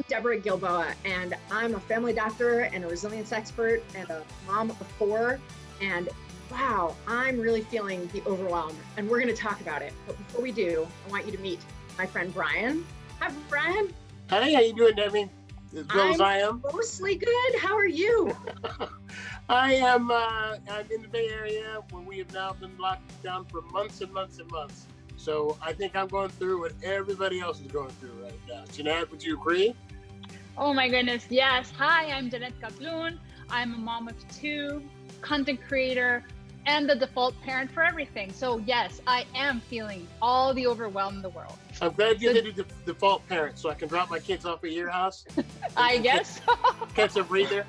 Deborah Gilboa, and I'm a family doctor and a resilience expert and a mom of four. And wow, I'm really feeling the overwhelm, and we're going to talk about it. But before we do, I want you to meet my friend Brian. Hi, Brian. Hey, how you doing, Debbie? As well as I am. Mostly good. How are you? I am. I'm in the Bay Area, where we have now been locked down for months and months and months. So I think I'm going through what everybody else is going through right now. Jeannette, would you agree? Oh my goodness, yes. Hi, I'm Jeannette Kaplun. I'm a mom of two, content creator, and the default parent for everything. So yes, I am feeling all the overwhelm in the world. I'm glad you did the default parent, so I can drop my kids off at your house. I guess. Catch a breather.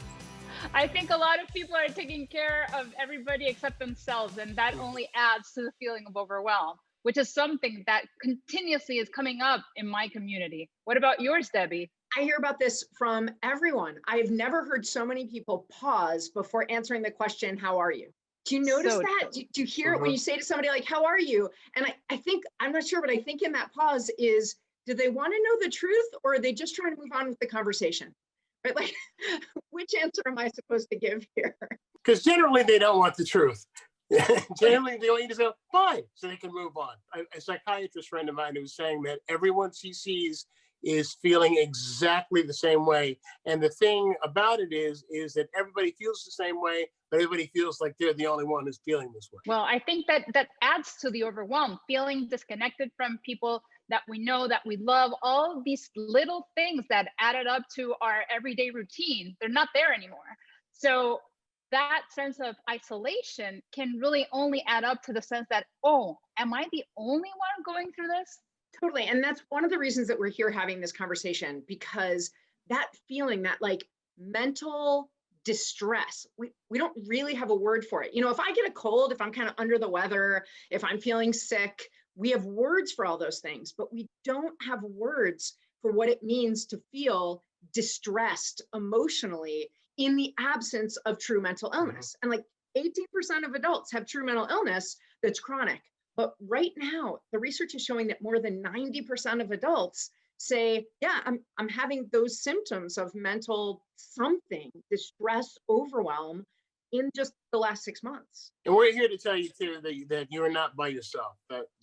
I think a lot of people are taking care of everybody except themselves, and that only adds to the feeling of overwhelm, which is something that continuously is coming up in my community. What about yours, Debbie? I hear about this from everyone. I've never heard so many people pause before answering the question, how are you? Do you notice that? Do you hear it when you say to somebody like, how are you? And I think, I'm not sure, but I think in that pause is, do they want to know the truth, or are they just trying to move on with the conversation? Right? Like, which answer am I supposed to give here? Because generally they don't want the truth. Generally, they want you to go, fine, so they can move on. A psychiatrist friend of mine who was saying that everyone she sees is feeling exactly the same way. And the thing about it is that everybody feels the same way, but everybody feels like they're the only one who's feeling this way. Well, I think that adds to the overwhelm, feeling disconnected from people that we know, that we love, all these little things that added up to our everyday routine. They're not there anymore. So that sense of isolation can really only add up to the sense that, oh, am I the only one going through this? Totally. And that's one of the reasons that we're here having this conversation, because that feeling, that like mental distress, we don't really have a word for it. You know, if I get a cold, if I'm kind of under the weather, if I'm feeling sick, we have words for all those things, but we don't have words for what it means to feel distressed emotionally in the absence of true mental illness. And like 18% of adults have true mental illness that's chronic. But right now, the research is showing that more than 90% of adults say, yeah, I'm having those symptoms of mental something, distress, overwhelm in just the last 6 months. And we're here to tell you too that you're not by yourself.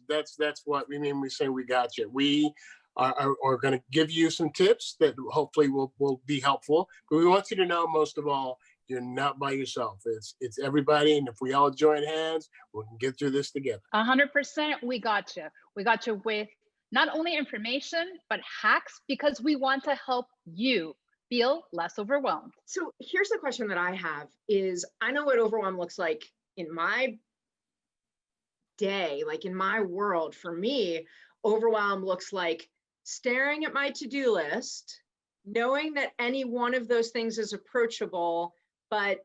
That's what we mean. We say we got you. We are going to give you some tips that hopefully will be helpful. But we want you to know, most of all, you're not by yourself. It's everybody. And if we all join hands, we can get through this together. 100%. We got you. We got you with not only information, but hacks, because we want to help you feel less overwhelmed. So here's the question that I have is, I know what overwhelm looks like in my day, like in my world. For me, overwhelm looks like staring at my to-do list, knowing that any one of those things is approachable, but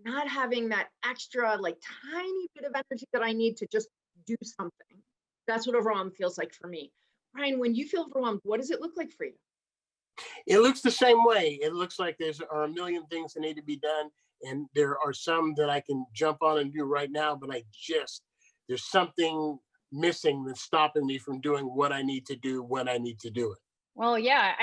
not having that extra, like tiny bit of energy that I need to just do something. That's what overwhelm feels like for me. Brian, when you feel overwhelmed, what does it look like for you? It looks the same way. It looks like there are a million things that need to be done. And there are some that I can jump on and do right now, but there's something missing that's stopping me from doing what I need to do when I need to do it. Well, yeah.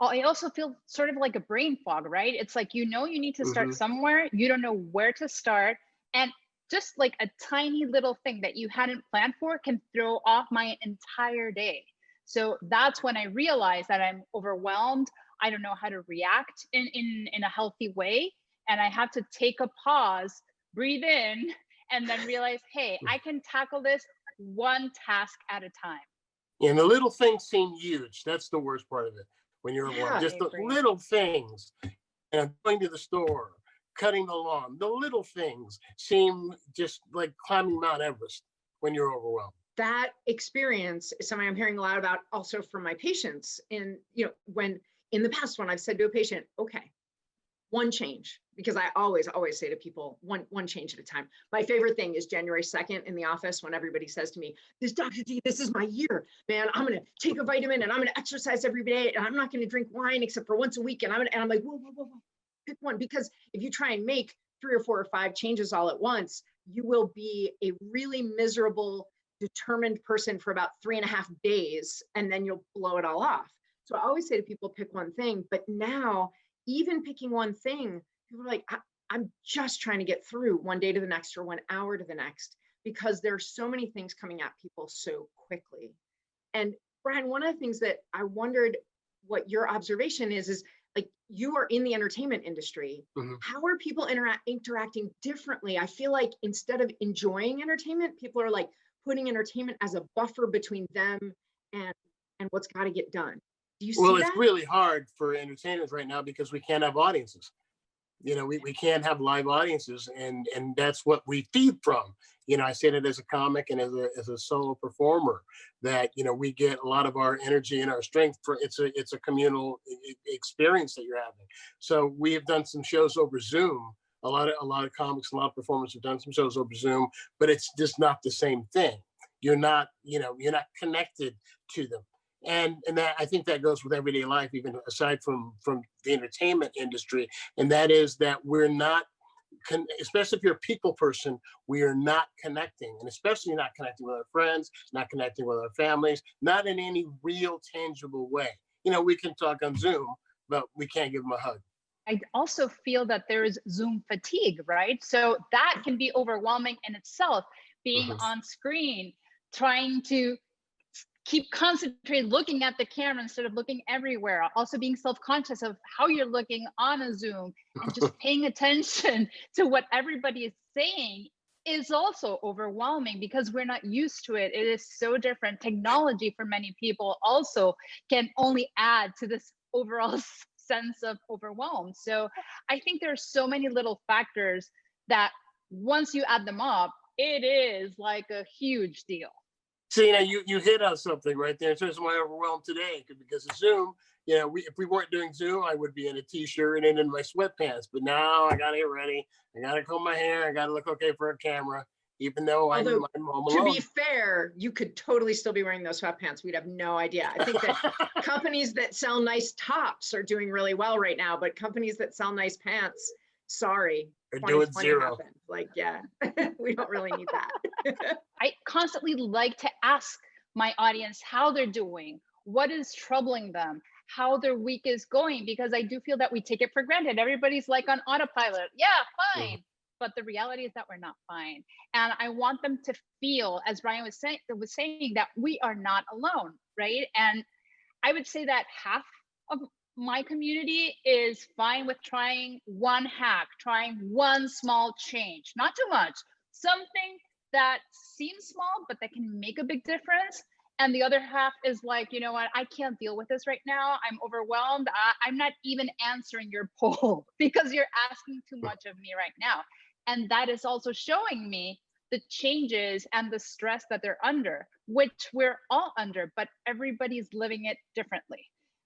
I also feel sort of like a brain fog, right? It's like, you need to start somewhere. You don't know where to start. And just like a tiny little thing that you hadn't planned for can throw off my entire day. So that's when I realized that I'm overwhelmed. I don't know how to react in a healthy way. And I have to take a pause, breathe in, and then realize, hey, I can tackle this one task at a time. And the little things seem huge. That's the worst part of it. When you're overwhelmed, just the little things, and going to the store, cutting the lawn, the little things seem just like climbing Mount Everest when you're overwhelmed. That experience is something I'm hearing a lot about also from my patients. And, when in the past, when I've said to a patient, okay, one change, because I always say to people, one change at a time. My favorite thing is January 2nd in the office, when everybody says to me, Dr. G, this is my year, man. I'm going to take a vitamin and I'm going to exercise every day. And I'm not going to drink wine except for once a week. And I'm like, whoa, pick one. Because if you try and make 3 or 4 or 5 changes all at once, you will be a really miserable, determined person for about 3.5 days, and then you'll blow it all off. So I always say to people, pick one thing. But now, even picking one thing, people are like, I'm just trying to get through one day to the next or 1 hour to the next, because there are so many things coming at people so quickly. And Brian, one of the things that I wondered what your observation is like, you are in the entertainment industry. Mhm. How are people interacting differently? I feel like instead of enjoying entertainment, people are like putting entertainment as a buffer between them and what's got to get done. Do you Well, see it's that? really hard for entertainers right now because we can't have audiences. We can't have live audiences, and that's what we feed from. I say that as a comic and as a solo performer, that we get a lot of our energy and our strength for it's a communal experience that you're having. So we have done some shows over Zoom. A lot of comics, a lot of performers have done some shows over Zoom, but it's just not the same thing. You're not connected to them. And that, I think that goes with everyday life, even aside from the entertainment industry. And that is that we're not, especially if you're a people person, we are not connecting, and especially not connecting with our friends, not connecting with our families, not in any real tangible way. We can talk on Zoom, but we can't give them a hug. I also feel that there is Zoom fatigue, right? So that can be overwhelming in itself, being Mhm. on screen, trying to keep concentrated, looking at the camera instead of looking everywhere. Also being self-conscious of how you're looking on a Zoom and just paying attention to what everybody is saying is also overwhelming because we're not used to it. It is so different. Technology for many people also can only add to this overall sense of overwhelm. So I think there's so many little factors that once you add them up, it is like a huge deal. See, you hit on something right there in terms of my overwhelm today, because of Zoom. If we weren't doing Zoom, I would be in a t-shirt and in my sweatpants. But now I gotta get ready. I gotta comb my hair. I gotta look okay for a camera, even though I'm Although, home to alone. be fair, you could totally still be wearing those sweatpants. We'd have no idea. I think that companies that sell nice tops are doing really well right now, but companies that sell nice pants, sorry, They're doing 2020 zero. happened. Like, yeah, we don't really need that. I constantly like to ask my audience how they're doing, what is troubling them, how their week is going, because I do feel that we take it for granted. Everybody's like on autopilot. Yeah, Mhm. fine. But the reality is that we're not fine. And I want them to feel, as Brian was saying, that we are not alone, right? And I would say that half of my community is fine with trying one hack, trying one small change, not too much, something that seems small, but that can make a big difference. And the other half is like, you know what, I can't deal with this right now. I'm overwhelmed. I'm not even answering your poll because you're asking too much of me right now. And that is also showing me the changes and the stress that they're under, which we're all under, but everybody's living it differently.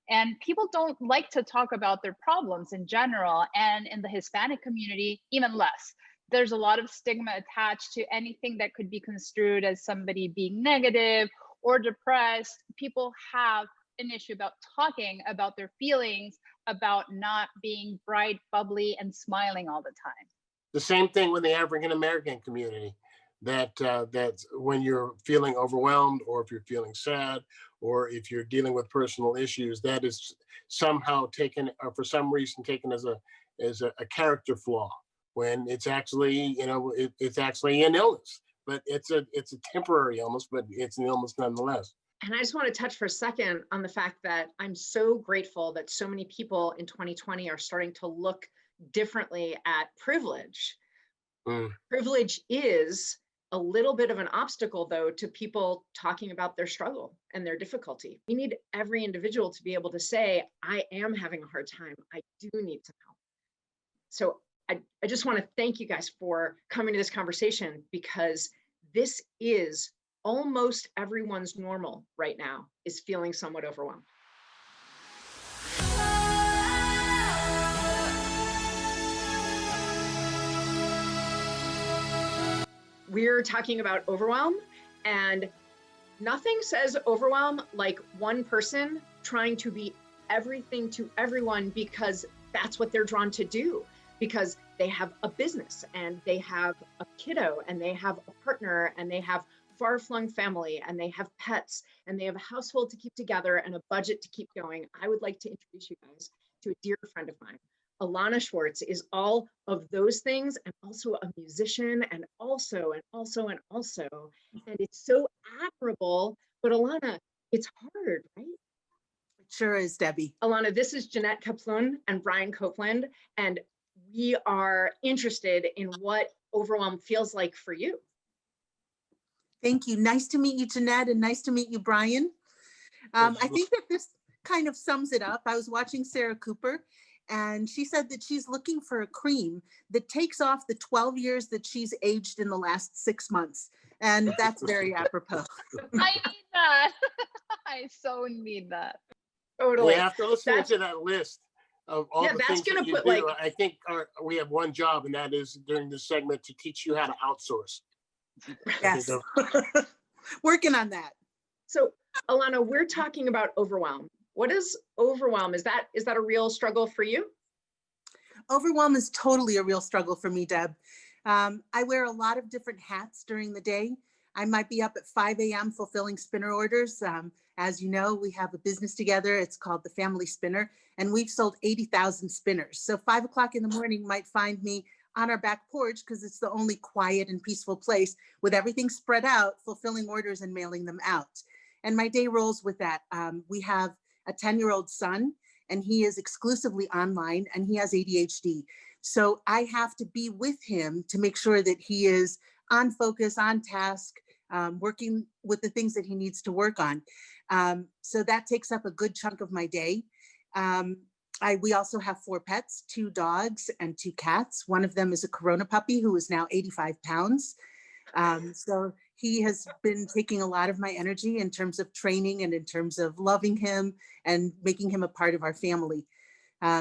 And people don't like to talk about their problems in general, and in the Hispanic community, even less. There's a lot of stigma attached to anything that could be construed as somebody being negative or depressed. People have an issue about talking about their feelings, about not being bright, bubbly, and smiling all the time. The same thing with the African American community. That when you're feeling overwhelmed, or if you're feeling sad, or if you're dealing with personal issues, that is somehow taken, or for some reason taken as a character flaw, when it's actually it's actually an illness, but it's a temporary illness, but it's an illness nonetheless. And I just want to touch for a second on the fact that I'm so grateful that so many people in 2020 are starting to look differently at privilege. Privilege is a little bit of an obstacle, though, to people talking about their struggle and their difficulty. We need every individual to be able to say, I am having a hard time. I do need some help. So I just want to thank you guys for coming to this conversation, because this is almost everyone's normal right now, is feeling somewhat overwhelmed. We're talking about overwhelm, and nothing says overwhelm like one person trying to be everything to everyone, because that's what they're drawn to do, because they have a business and they have a kiddo and they have a partner and they have far-flung family and they have pets and they have a household to keep together and a budget to keep going, I would like to introduce you guys to a dear friend of mine. Alana Schwartz is all of those things and also a musician and also. And it's so admirable. But Alana, it's hard, right? It sure is, Debbie. Alana, this is Jeannette Kaplun and Brian Copeland, and we are interested in what Overwhelm feels like for you. Thank you. Nice to meet you, Jeannette, and nice to meet you, Brian. I think that this kind of sums it up. I was watching Sarah Cooper, and she said that she's looking for a cream that takes off the 12 years that she's aged in the last 6 months. And that's very apropos. I need that. I so need that. Totally. After listening to that list of all the things that you do, I think we have one job, and that is during this segment to teach you how to outsource. Yes. Working on that. So Alana, we're talking about overwhelm. What is overwhelm? Is that a real struggle for you? Overwhelm is totally a real struggle for me, Deb. I wear a lot of different hats during the day. I might be up at 5 a.m. fulfilling spinner orders. As you know, we have a business together. It's called the Family Spinner, and we've sold 80,000 spinners. So 5 o'clock in the morning might find me on our back porch because it's the only quiet and peaceful place with everything spread out, fulfilling orders and mailing them out. And my day rolls with that. We have a 10-year-old son, and he is exclusively online, and he has ADHD. So I have to be with him to make sure that he is on focus, on task, working with the things that he needs to work on. So that takes up a good chunk of my day. We also have 4 pets, 2 dogs and 2 cats. One of them is a Corona puppy who is now 85 pounds. So he has been taking a lot of my energy in terms of training and in terms of loving him and making him a part of our family.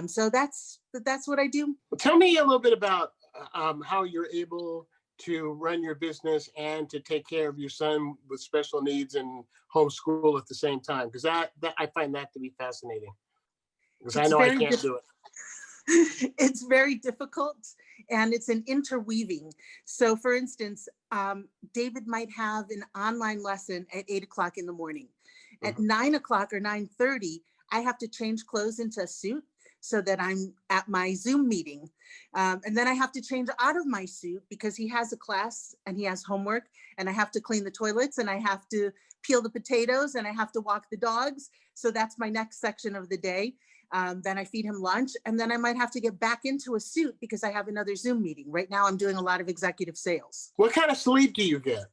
So that's what I do. Tell me a little bit about how you're able to run your business and to take care of your son with special needs and homeschool at the same time, because that I find that to be fascinating. Because I know I can't do it. It's very difficult, and it's an interweaving. So for instance, David might have an online lesson at 8 o'clock in the morning. At 9 o'clock or 9:30, I have to change clothes into a suit so that I'm at my Zoom meeting. And then I have to change out of my suit because he has a class and he has homework, and I have to clean the toilets, and I have to peel the potatoes, and I have to walk the dogs. So that's my next section of the day. Then I feed him lunch, and then I might have to get back into a suit because I have another Zoom meeting. Right now I'm doing a lot of executive sales. What kind of sleep do you get?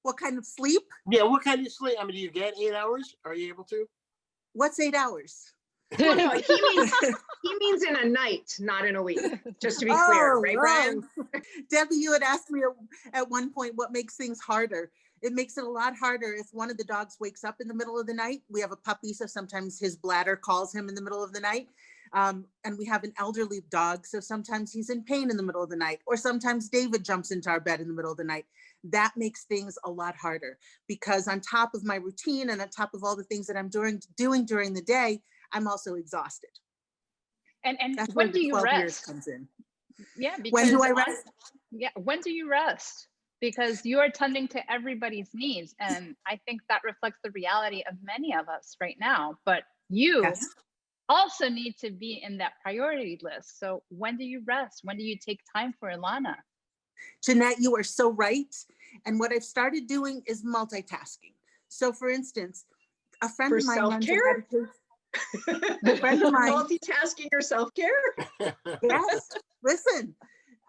What kind of sleep? Yeah, what kind of sleep? I mean, do you get 8 hours? Are you able to? What's 8 hours? Well, no, he means in a night, not in a week, just to be clear, right, Brian? Debbie, you had asked me at one point what makes things harder. It makes it a lot harder if one of the dogs wakes up in the middle of the night. We have a puppy, so sometimes his bladder calls him in the middle of the night. And we have an elderly dog, so sometimes he's in pain in the middle of the night, or sometimes David jumps into our bed in the middle of the night. That makes things a lot harder because on top of my routine and on top of all the things that I'm doing during the day, I'm also exhausted. And that's when do you rest? Comes in. Yeah. When do I rest? Yeah. When do you rest? Because you are tending to everybody's needs. And I think that reflects the reality of many of us right now. But you also need to be in that priority list. So when do you rest? When do you take time for Alana? Jeannette, you are so right. And what I've started doing is multitasking. So for instance, a friend of mine runs a meditation. Multitasking your self-care? Yes. Listen,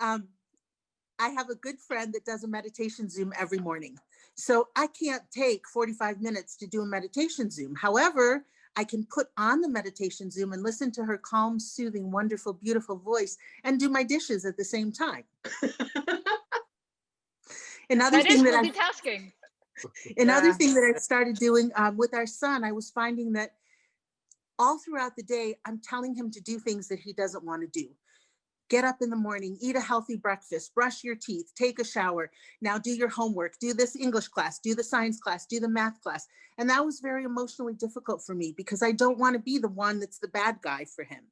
I have a good friend that does a meditation Zoom every morning. So I can't take 45 minutes to do a meditation Zoom. However, I can put on the meditation Zoom and listen to her calm, soothing, wonderful, beautiful voice and do my dishes at the same time. Another thing that I've started doing with our son, I was finding that all throughout the day, I'm telling him to do things that he doesn't want to do. Get up in the morning, eat a healthy breakfast, brush your teeth, take a shower. Now do your homework, do this English class, do the science class, do the math class. And that was very emotionally difficult for me because I don't want to be the one that's the bad guy for him.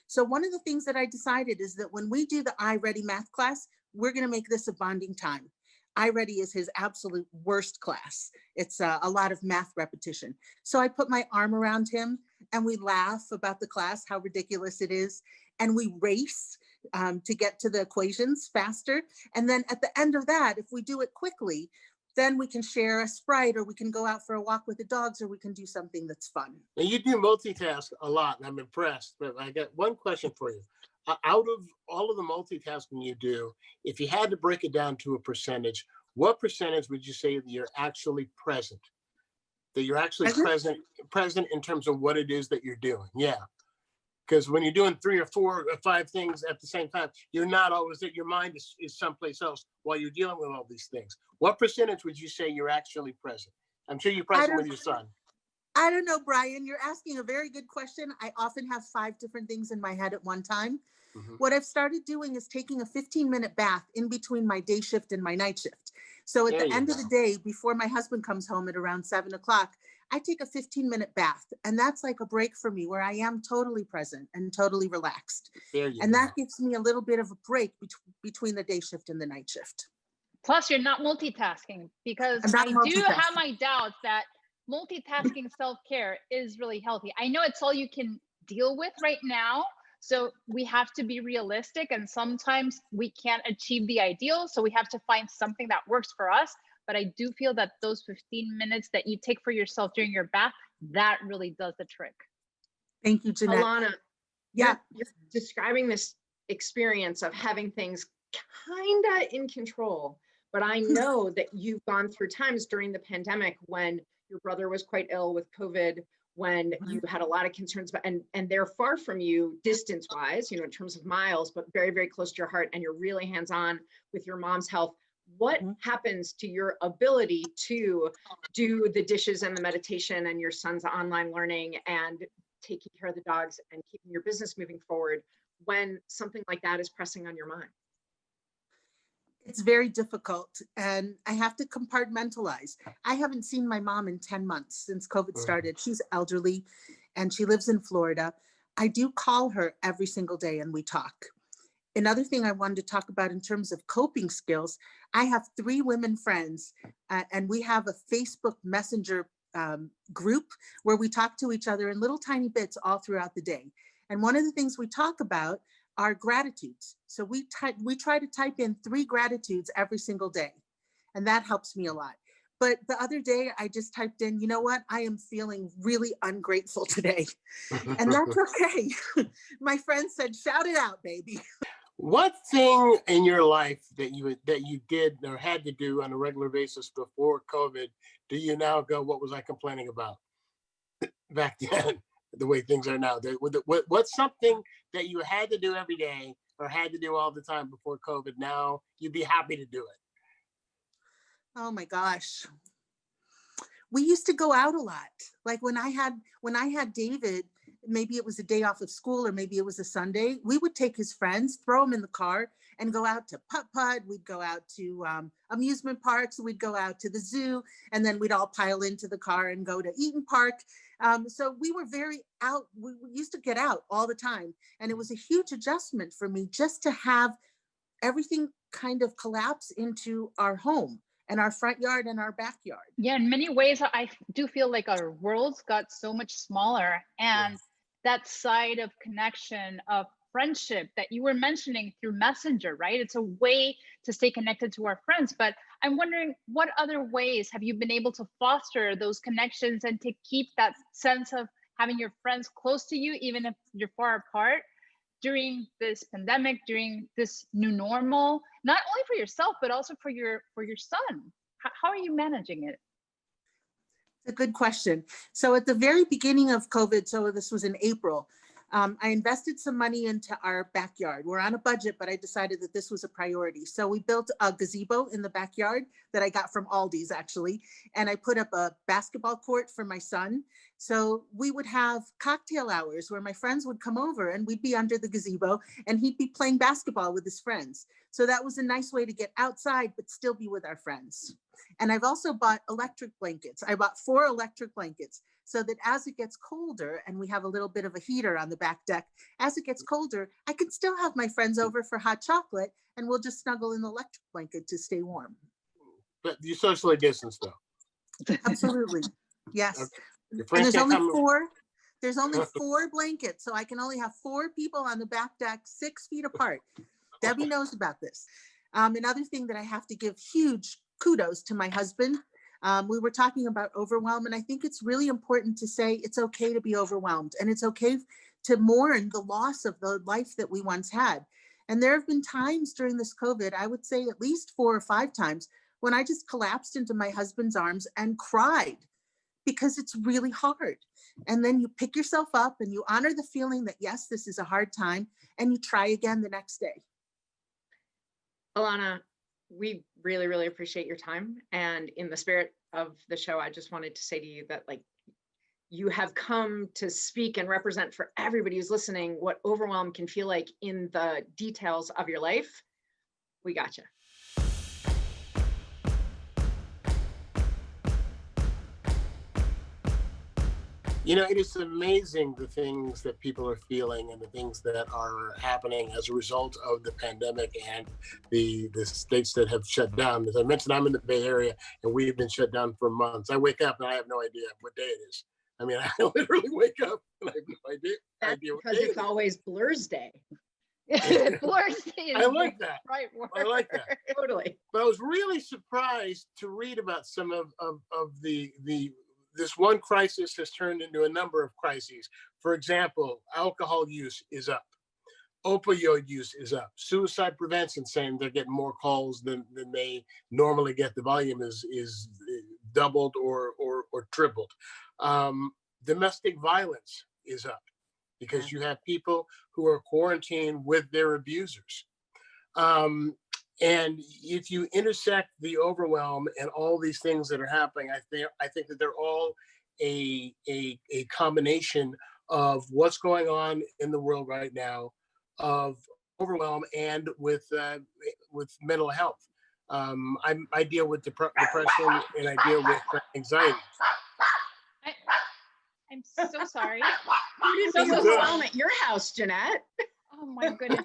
So one of the things that I decided is that when we do the I Ready math class, we're going to make this a bonding time. iReady is his absolute worst class. It's a lot of math repetition. So I put my arm around him and we laugh about the class, how ridiculous it is. And we race to get to the equations faster. And then at the end of that, if we do it quickly, then we can share a Sprite, or we can go out for a walk with the dogs, or we can do something that's fun. Now you do multitask a lot, and I'm impressed, but I got one question for you. Out of all of the multitasking you do, if you had to break it down to a percentage, what percentage would you say that you're actually present? That you're actually present in terms of what it is that you're doing? Yeah. Because when you're doing 3 or 4 or 5 things at the same time, you're not always there. Your mind is someplace else while you're dealing with all these things. What percentage would you say you're actually present? I'm sure you're present with your son. I don't know, Brian. You're asking a very good question. I often have 5 different things in my head at one time. Mm-hmm. What I've started doing is taking a 15-minute bath in between my day shift and my night shift. So at the end of the day, before my husband comes home at around 7 o'clock, I take a 15-minute bath. And that's like a break for me where I am totally present and totally relaxed. And that gives me a little bit of a break between the day shift and the night shift. Plus, you're not multitasking, because I do have my doubts that multitasking self-care is really healthy. I know it's all you can deal with right now. So we have to be realistic, and sometimes we can't achieve the ideal. So we have to find something that works for us. But I do feel that those 15 minutes that you take for yourself during your bath, that really does the trick. Thank you, Jeannette. Alana, you're describing this experience of having things kind of in control. But I know that you've gone through times during the pandemic when your brother was quite ill with COVID, when you had a lot of concerns about, and they're far from you distance-wise, in terms of miles, but very, very close to your heart, and you're really hands-on with your mom's health. What happens to your ability to do the dishes and the meditation and your son's online learning and taking care of the dogs and keeping your business moving forward when something like that is pressing on your mind? It's very difficult, and I have to compartmentalize. I haven't seen my mom in 10 months since COVID started. She's elderly and she lives in Florida. I do call her every single day and we talk. Another thing I wanted to talk about in terms of coping skills, I have 3 women friends and we have a Facebook Messenger group where we talk to each other in little tiny bits all throughout the day. And one of the things we talk about are gratitudes. So we try to type in 3 gratitudes every single day. And that helps me a lot. But the other day I just typed in, you know what? I am feeling really ungrateful today. And that's okay. My friend said, shout it out, baby. What thing in your life that you did or had to do on a regular basis before COVID do you now go, what was I complaining about back then? The way things are now. What's something that you had to do every day or had to do all the time before COVID? Now you'd be happy to do it. Oh my gosh. We used to go out a lot. Like when I had David, maybe it was a day off of school or maybe it was a Sunday, we would take his friends, throw them in the car and go out to putt-putt. We'd go out to amusement parks. We'd go out to the zoo, and then we'd all pile into the car and go to Eaton Park. So we were very out. We used to get out all the time. And it was a huge adjustment for me just to have everything kind of collapse into our home and our front yard and our backyard. Yeah, in many ways, I do feel like our worlds got so much smaller. And that side of connection, of friendship that you were mentioning through Messenger, right? It's a way to stay connected to our friends. But I'm wondering, what other ways have you been able to foster those connections and to keep that sense of having your friends close to you, even if you're far apart, during this pandemic, during this new normal, not only for yourself, but also for your son? How are you managing it? It's a good question. So at the very beginning of COVID, so this was in April, I invested some money into our backyard. We're on a budget, but I decided that this was a priority. So we built a gazebo in the backyard that I got from Aldi's actually. And I put up a basketball court for my son. So we would have cocktail hours where my friends would come over and we'd be under the gazebo and he'd be playing basketball with his friends. So that was a nice way to get outside, but still be with our friends. And I've also bought electric blankets. I bought 4 electric blankets so that as it gets colder, and we have a little bit of a heater on the back deck, as it gets colder, I can still have my friends over for hot chocolate and we'll just snuggle in the electric blanket to stay warm. But you socially distance though. Absolutely. Yes. Okay. Your And friends there's can't only come. four. There's only 4 blankets, so I can only have 4 people on the back deck, 6 feet apart. Debbie knows about this. Another thing that I have to give huge kudos to my husband. We were talking about overwhelm, and I think it's really important to say it's okay to be overwhelmed, and it's okay to mourn the loss of the life that we once had. And there have been times during this COVID, I would say at least 4 or 5 times, when I just collapsed into my husband's arms and cried, because it's really hard. And then you pick yourself up and you honor the feeling that, yes, this is a hard time, and you try again the next day. Alana, we really, really appreciate your time. And in the spirit of the show, I just wanted to say to you that, like, you have come to speak and represent for everybody who's listening what overwhelm can feel like in the details of your life. We got you. You know, it is amazing the things that people are feeling and the things that are happening as a result of the pandemic and the states that have shut down. As I mentioned, I'm in the Bay Area and we've been shut down for months. I wake up and I have no idea what day it is. I mean, I literally wake up and I have no idea. That's because it's always Blur's Day. Blur's Day. I like that. Right word. I like that. Totally. But I was really surprised to read about some of this one crisis has turned into a number of crises. For example, alcohol use is up. Opioid use is up. Suicide prevention, saying they're getting more calls than they normally get. The volume is doubled or tripled. Domestic violence is up because you have people who are quarantined with their abusers. And if you intersect the overwhelm and all these things that are happening, I think that they're all a combination of what's going on in the world right now, of overwhelm, and with mental health. I deal with depression and I deal with anxiety. I'm so sorry. Who did the overwhelm at your house, Jeannette? Oh my goodness.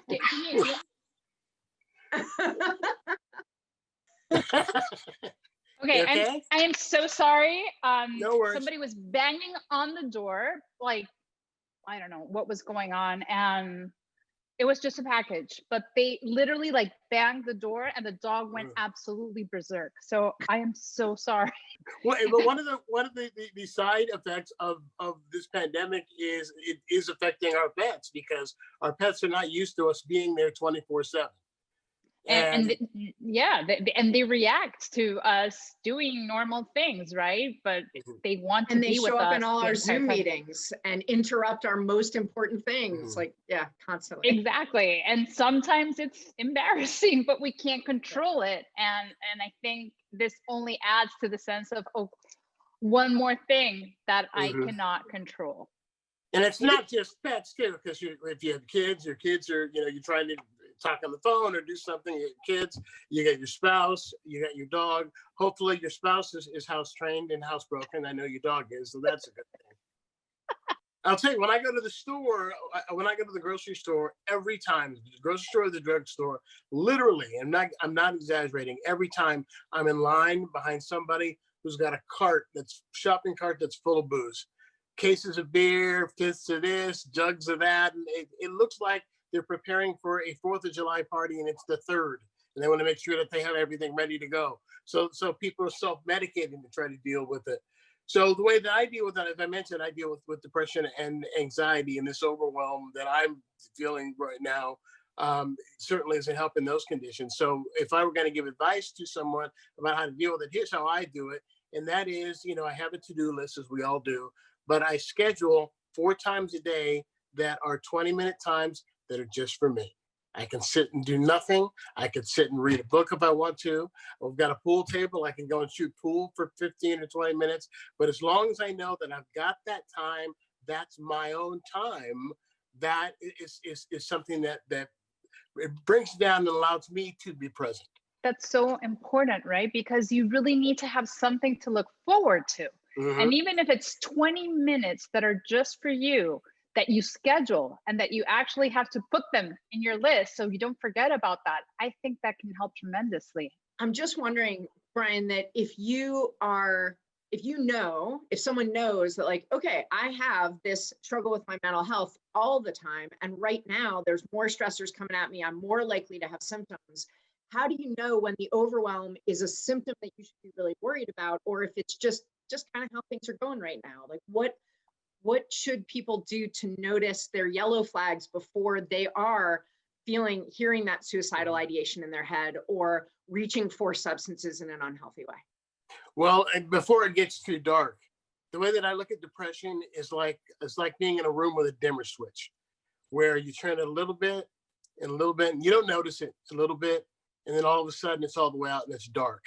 Okay, I am so sorry. No worries. Somebody was banging on the door, like, I don't know what was going on, and it was just a package, but they literally like banged the door and the dog went absolutely berserk. So I am so sorry. Well, but one of the side effects of this pandemic is it is affecting our pets, because our pets are not used to us being there 24/7. And they react to us doing normal things, right? But they want to be with us. And they show up in all our Zoom meetings and interrupt our most important things, like, constantly. Exactly. And sometimes it's embarrassing, but we can't control it. And I think this only adds to the sense of, oh, one more thing that I cannot control. And it's not just pets too, because if you have kids, your kids are, you're trying to talk on the phone or do something. You get kids, you get your spouse, you got your dog. Hopefully your spouse is house trained and housebroken. I know your dog is, so that's a good thing. I'll tell you, when I go to the store, when I go to the grocery store, every time, the grocery store or the drugstore, literally, I'm not exaggerating, every time I'm in line behind somebody who's got a shopping cart that's full of booze. Cases of beer, fifths of this, jugs of that. And it looks like they're preparing for a 4th of July party and it's the 3rd. And they want to make sure that they have everything ready to go. So people are self-medicating to try to deal with it. So the way that I deal with that, as I mentioned, I deal with depression and anxiety, and this overwhelm that I'm feeling right now certainly isn't helping those conditions. So if I were going to give advice to someone about how to deal with it, here's how I do it. And that is, I have a to-do list, as we all do, but I schedule 4 times a day that are 20-minute times that are just for me. I can sit and do nothing. I could sit and read a book if I want to. We've got a pool table. I can go and shoot pool for 15 or 20 minutes. But as long as I know that I've got that time, that's my own time, that is something that it brings down and allows me to be present. That's so important, right? Because you really need to have something to look forward to. And even if it's 20 minutes that are just for you, that you schedule and that you actually have to put them in your list so you don't forget about that, I think that can help tremendously. I'm just wondering, Brian, that if someone knows that, like, okay, I have this struggle with my mental health all the time, and right now there's more stressors coming at me, I'm more likely to have symptoms. How do you know when the overwhelm is a symptom that you should be really worried about, or if it's just kind of how things are going right now? Like, what should people do to notice their yellow flags before they are hearing that suicidal ideation in their head or reaching for substances in an unhealthy way? Well, and before it gets too dark, the way that I look at depression is it's like being in a room with a dimmer switch, where you turn it a little bit and a little bit, and you don't notice it. It's a little bit, and then all of a sudden it's all the way out and it's dark.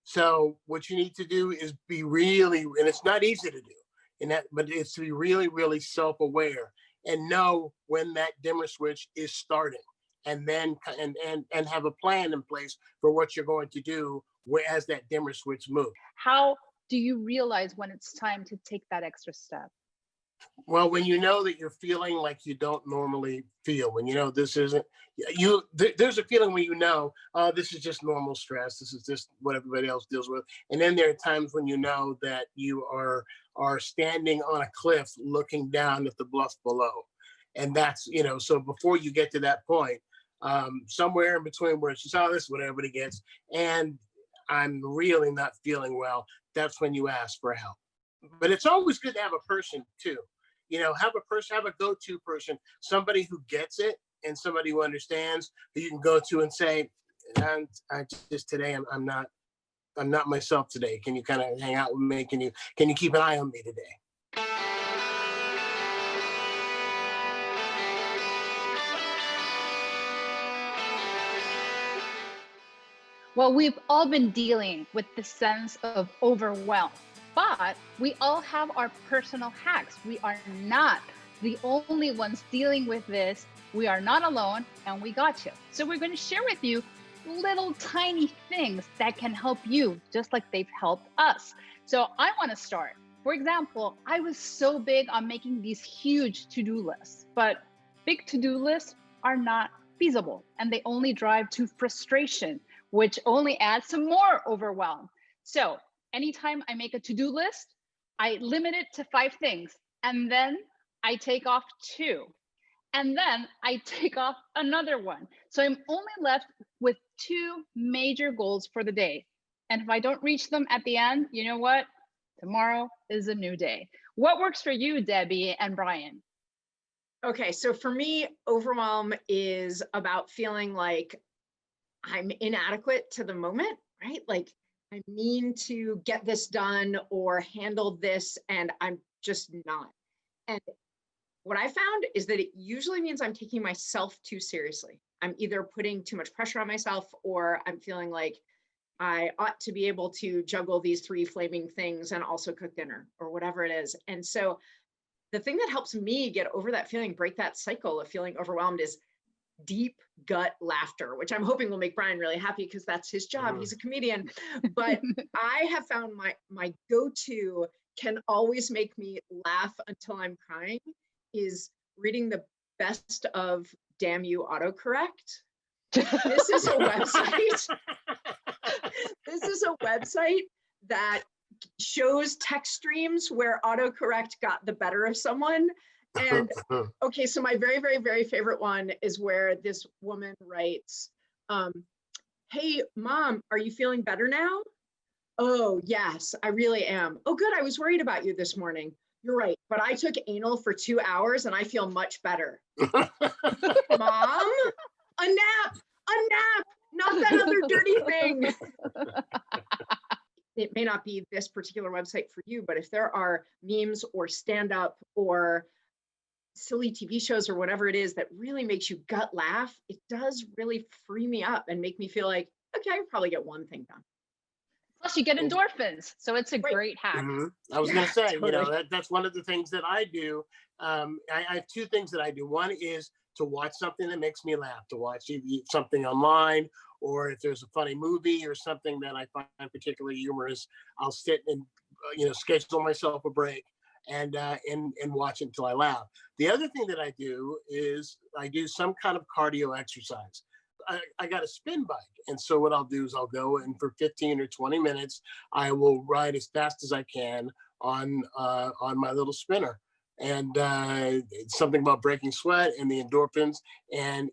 So what you need to do is be really, and it's not easy to do, but it's to be really, really self-aware and know when that dimmer switch is starting, and then and have a plan in place for what you're going to do as that dimmer switch moves. How do you realize when it's time to take that extra step? Well, when you know that you're feeling like you don't normally feel, when you know this isn't you, there's a feeling when you know, oh, this is just normal stress. This is just what everybody else deals with. And then there are times when you know that you are standing on a cliff looking down at the bluff below. And that's, so before you get to that point, somewhere in between where it's just, oh, this is what everybody gets, and I'm really not feeling well, that's when you ask for help. But it's always good to have a person too. Have a go-to person, somebody who gets it and somebody who understands, who you can go to and say, today I'm not myself today. Can you kind of hang out with me? Can you keep an eye on me today? Well, we've all been dealing with the sense of overwhelm, but we all have our personal hacks. We are not the only ones dealing with this. We are not alone, and we got you. So we're going to share with you little tiny things that can help you, just like they've helped us. So I want to start. For example, I was so big on making these huge to-do lists, but big to-do lists are not feasible, and they only drive to frustration, which only adds to more overwhelm. So anytime I make a to-do list, I limit it to 5 things, and then I take off 2, and then I take off another one. So I'm only left with 2 major goals for the day. And if I don't reach them at the end, you know what? Tomorrow is a new day. What works for you, Debbie and Brian? Okay, so for me, overwhelm is about feeling like I'm inadequate to the moment, right? Like I mean to get this done or handle this, and I'm just not. And what I found is that it usually means I'm taking myself too seriously. I'm either putting too much pressure on myself, or I'm feeling like I ought to be able to juggle these 3 flaming things and also cook dinner or whatever it is. And so the thing that helps me get over that feeling, break that cycle of feeling overwhelmed, is deep gut laughter, which I'm hoping will make Brian really happy because that's his job. He's a comedian. But I have found my go-to can always make me laugh until I'm crying is reading the best of Damn You Autocorrect. This is a website. This is a website that shows text streams where autocorrect got the better of someone. And okay, so my very, very, very favorite one is where this woman writes, hey, Mom, are you feeling better now? Oh, yes, I really am. Oh, good. I was worried about you this morning. You're right. But I took anal for 2 hours and I feel much better. Mom, a nap, not that other dirty thing. It may not be this particular website for you, but if there are memes or stand-up or silly TV shows or whatever it is that really makes you gut laugh, it does really free me up and make me feel like, okay, I can probably get one thing done. Plus you get endorphins. So it's a great hack. I was going to say, totally. that's one of the things that I do. I have 2 things that I do. One is to watch something that makes me laugh, to watch something online, or if there's a funny movie or something that I find particularly humorous, I'll sit and, schedule myself a break and watch it until I laugh. The other thing that I do is I do some kind of cardio exercise. I got a spin bike. And so what I'll do is I'll go and for 15 or 20 minutes, I will ride as fast as I can on my little spinner. And it's something about breaking sweat and the endorphins, and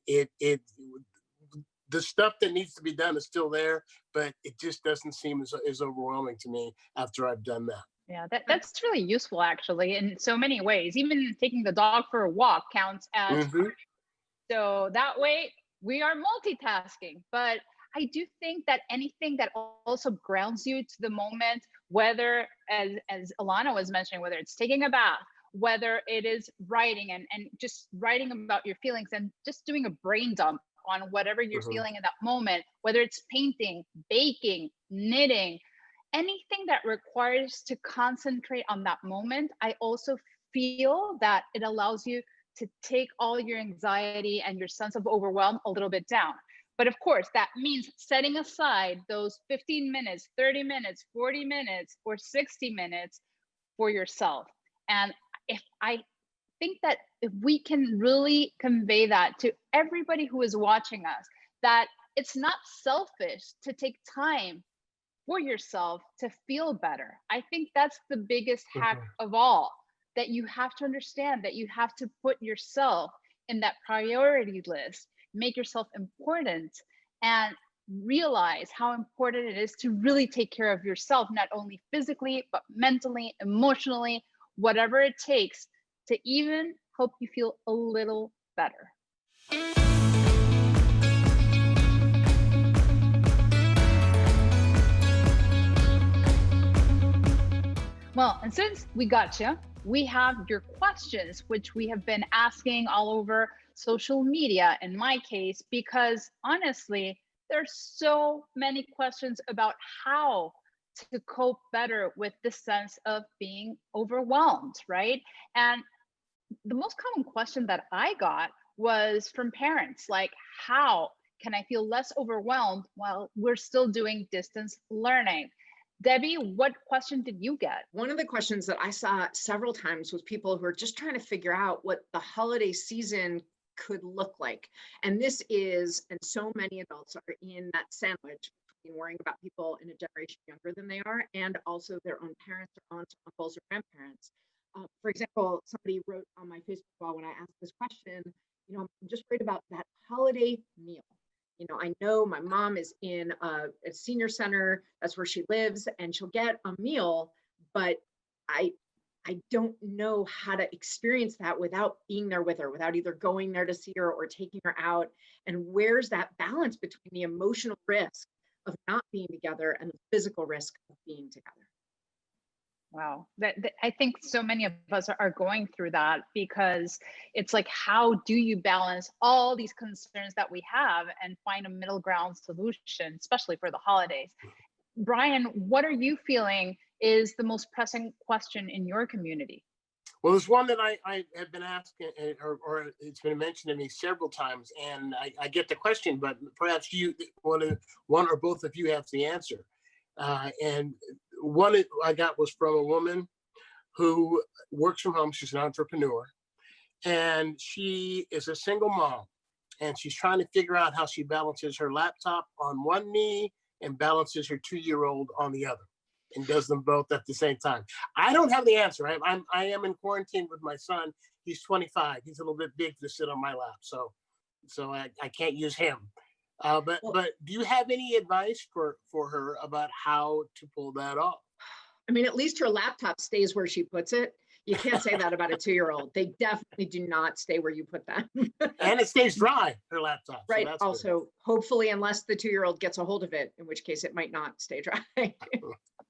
the stuff that needs to be done is still there, but it just doesn't seem as overwhelming to me after I've done that. Yeah, that's really useful actually in so many ways. Even taking the dog for a walk counts as Mm-hmm. So that way we are multitasking. But I do think that anything that also grounds you to the moment, whether as Alana was mentioning, whether it's taking a bath, whether it is writing and just writing about your feelings and just doing a brain dump on whatever you're feeling in that moment, whether it's painting, baking, knitting, anything that requires to concentrate on that moment, I also feel that it allows you to take all your anxiety and your sense of overwhelm a little bit down. But of course, that means setting aside those 15 minutes, 30 minutes, 40 minutes, or 60 minutes for yourself. And I think that if we can really convey that to everybody who is watching us, that it's not selfish to take time for yourself to feel better. I think that's the biggest hack of all, that you have to understand that you have to put yourself in that priority list, make yourself important, and realize how important it is to really take care of yourself, not only physically, but mentally, emotionally, whatever it takes to even help you feel a little better. Well, and since we got you, we have your questions, which we have been asking all over social media, in my case, because honestly, there's so many questions about how to cope better with the sense of being overwhelmed, right? And the most common question that I got was from parents, like, how can I feel less overwhelmed while we're still doing distance learning? Debbie, what question did you get? One of the questions that I saw several times was people who are just trying to figure out what the holiday season could look like. And this is, and so many adults are in that sandwich between worrying about people in a generation younger than they are, and also their own parents or aunts, or uncles, or grandparents. For example, somebody wrote on my Facebook wall when I asked this question, I'm just worried about that holiday meal. I know my mom is in a senior center, that's where she lives, and she'll get a meal, but I don't know how to experience that without being there with her, without either going there to see her or taking her out. And where's that balance between the emotional risk of not being together and the physical risk of being together? Wow, I think so many of us are going through that, because it's like, how do you balance all these concerns that we have and find a middle ground solution, especially for the holidays? Brian, what are you feeling is the most pressing question in your community? Well, there's one that I have been asked, or it's been mentioned to me several times, and I get the question, but perhaps one or both of you have the answer. And one I got was from a woman who works from home. She's an entrepreneur, and she is a single mom, and she's trying to figure out how she balances her laptop on one knee and balances her 2-year-old on the other, and does them both at the same time. I don't have the answer. I am in quarantine with my son. He's 25. He's a little bit big to sit on my lap, so I can't use him. But do you have any advice for her about how to pull that off? I mean, at least her laptop stays where she puts it. You can't say that about a 2-year-old. They definitely do not stay where you put them. And it stays dry, her laptop. Right. So that's also, good. Hopefully, unless the 2-year-old gets a hold of it, in which case it might not stay dry.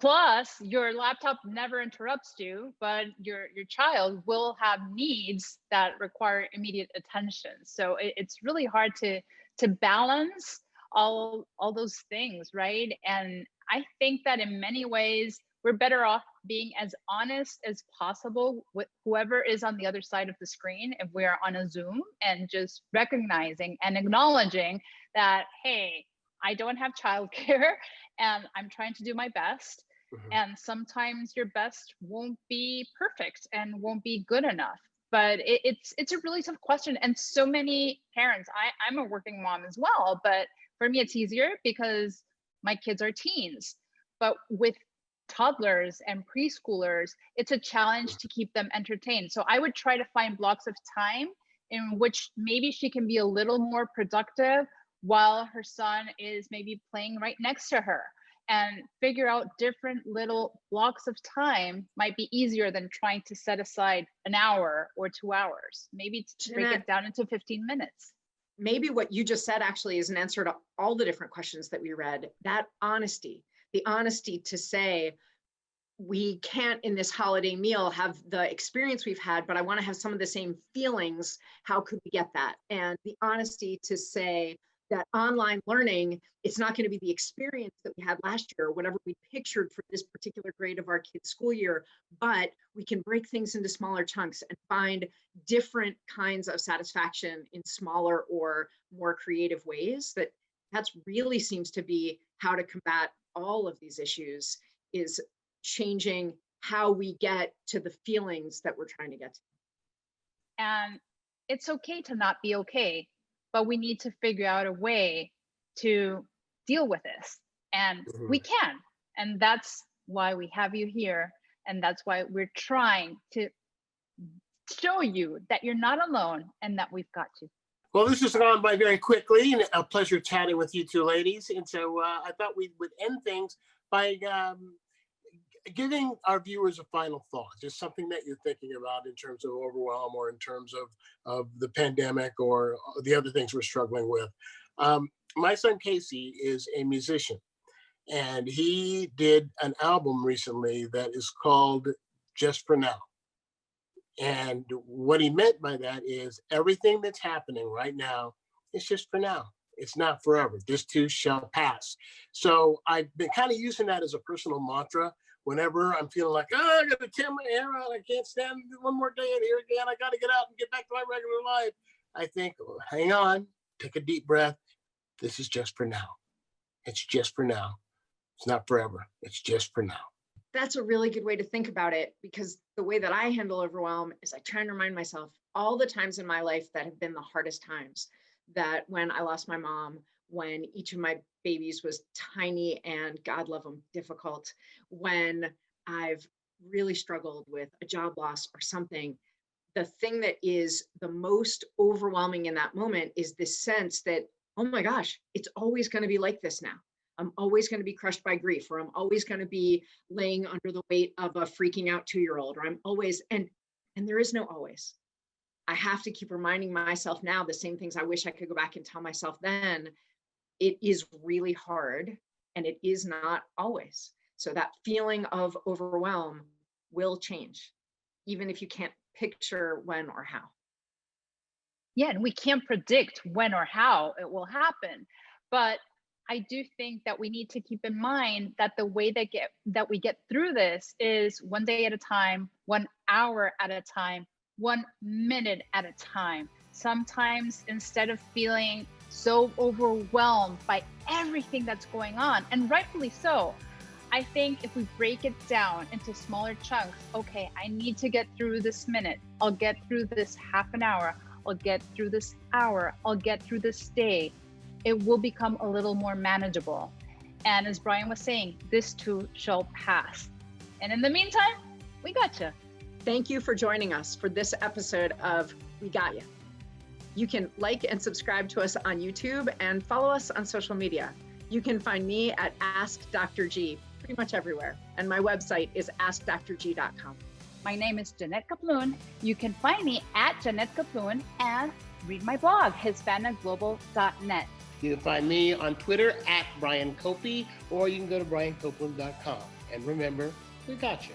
Plus, your laptop never interrupts you, but your child will have needs that require immediate attention. So it's really hard to balance all those things, right? And I think that in many ways, we're better off being as honest as possible with whoever is on the other side of the screen if we are on a Zoom, and just recognizing and acknowledging that, hey, I don't have childcare and I'm trying to do my best. And sometimes your best won't be perfect and won't be good enough. But it's a really tough question. And so many parents, I'm a working mom as well, but for me, it's easier because my kids are teens. But with toddlers and preschoolers, it's a challenge to keep them entertained. So I would try to find blocks of time in which maybe she can be a little more productive while her son is maybe playing right next to her, and figure out different little blocks of time might be easier than trying to set aside an hour or 2 hours. Maybe to break it down into 15 minutes. Maybe what you just said actually is an answer to all the different questions that we read. That honesty, the honesty to say, we can't in this holiday meal have the experience we've had, but I want to have some of the same feelings. How could we get that? And the honesty to say that online learning, it's not going to be the experience that we had last year, whatever we pictured for this particular grade of our kids' school year, but we can break things into smaller chunks and find different kinds of satisfaction in smaller or more creative ways. That's really seems to be how to combat all of these issues, is changing how we get to the feelings that we're trying to get to. And it's okay to not be okay, but we need to figure out a way to deal with this. And we can. And that's why we have you here. And that's why we're trying to show you that you're not alone and that we've got you. Well, this has gone by very quickly, and a pleasure chatting with you two ladies. And so I thought we would end things by giving our viewers a final thought, just something that you're thinking about in terms of overwhelm, or in terms of the pandemic, or the other things we're struggling with. My son Casey is a musician, and he did an album recently that is called Just for Now. And what he meant by that is everything that's happening right now is just for now. It's not forever. This too shall pass. So I've been kind of using that as a personal mantra whenever I'm feeling like, I got to tear my hair out, I can't stand one more day in here again, I got to get out and get back to my regular life. I think, hang on, take a deep breath. This is just for now. It's just for now. It's not forever. It's just for now. That's a really good way to think about it, because the way that I handle overwhelm is I try and remind myself all the times in my life that have been the hardest times, that when I lost my mom, when each of my babies was tiny and, God love them, difficult, when I've really struggled with a job loss or something, the thing that is the most overwhelming in that moment is this sense that, oh my gosh, it's always going to be like this now. I'm always going to be crushed by grief, or I'm always going to be laying under the weight of a freaking out 2-year-old, or I'm always, and there is no always. I have to keep reminding myself now the same things I wish I could go back and tell myself then. It is really hard, and it is not always. So that feeling of overwhelm will change, even if you can't picture when or how. Yeah, and we can't predict when or how it will happen. But I do think that we need to keep in mind that the way that we get through this is one day at a time, 1 hour at a time, 1 minute at a time. Sometimes instead of feeling so overwhelmed by everything that's going on, and rightfully so, I think if we break it down into smaller chunks, okay, I need to get through this minute, I'll get through this half an hour, I'll get through this hour, I'll get through this day, it will become a little more manageable. And as Brian was saying, this too shall pass. And in the meantime, we got you. Thank you for joining us for this episode of We Got You. You can like and subscribe to us on YouTube and follow us on social media. You can find me at Ask Dr. G pretty much everywhere. And my website is askdrg.com. My name is Jeannette Kaplun. You can find me at Jeannette Kaplun and read my blog, HispaniCglobal.net. You can find me on Twitter at Brian Cope, or you can go to briancopeland.com. And remember, we got you.